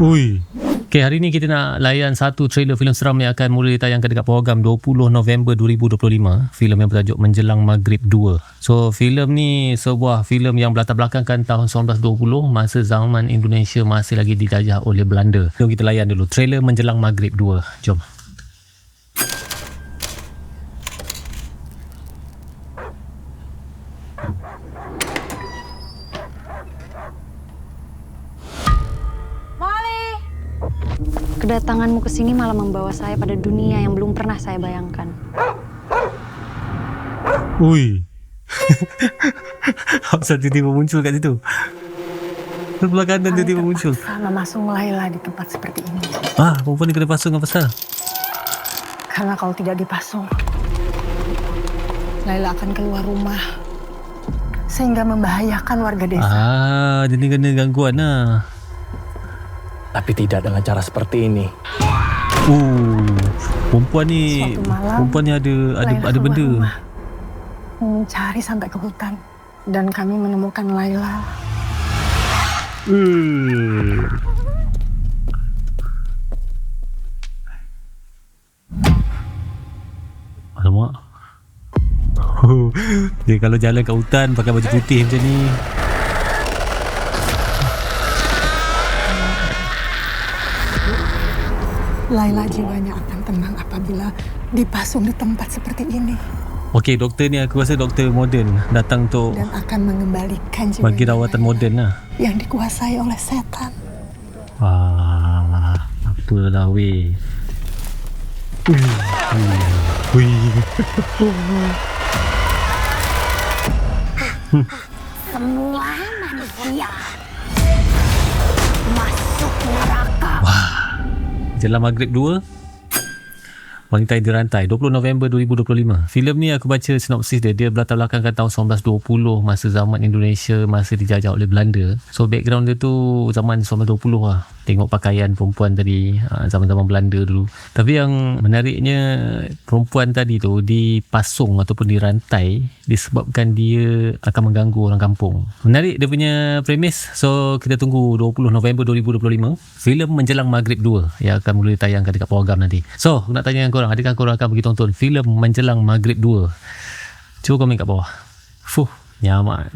Ui. Okay, hari ni kita nak layan satu trailer filem seram yang akan mula ditayangkan dekat program 20 November 2025. Filem yang bertajuk Menjelang Maghrib 2. So, filem ni sebuah filem yang berlatar belakangkan tahun 1920 masa zaman Indonesia masih lagi dijajah oleh Belanda. Jom kita layan dulu trailer Menjelang Maghrib 2. Jom. Kedatanganmu ke sini malah membawa saya pada dunia yang belum pernah saya bayangkan. Ui. Hamzah tiba-tiba muncul kat situ. Sebelah kanan tiba-tiba muncul. Memasung Laila di tempat seperti ini. Perempuan ni kena pasung apa pasal? Karena kalau tidak dipasung, Laila akan keluar rumah sehingga membahayakan warga desa. Jadi kena gangguan lah. Tapi tidak dengan cara seperti ini. Perempuan ni, ada benda. Rumah, mencari sampai ke hutan dan kami menemukan Laila. Alamak. Dia kalau jalan kat hutan pakai baju putih macam ni. Laila jiwanya akan tenang apabila dipasung di tempat seperti ini. Okey, doktor ni aku rasa doktor moden datang untuk dan akan mengembalikan jiwa bagi rawatan moden lah. Yang dikuasai oleh setan. Apalah weh. Semua manusia masuk neraka. Menjelang Maghrib 2, Wanita yang Dirantai, 20 November 2025. Filem ni aku baca sinopsis dia berlatar belakangkan tahun 1920 masa zaman Indonesia masih dijajah oleh Belanda. So background dia tu zaman 1920 lah. Tengok pakaian perempuan tadi zaman-zaman Belanda dulu. Tapi yang menariknya, perempuan tadi tu dipasung ataupun dirantai disebabkan dia akan mengganggu orang kampung. Menarik dia punya premis. So kita tunggu 20 November 2025 filem Menjelang Maghrib 2 yang akan mula ditayangkan dekat program nanti. So aku nak tanya korang, adakah korang akan pergi tonton filem Menjelang Maghrib 2? Cuba komen kat bawah. Nyaman.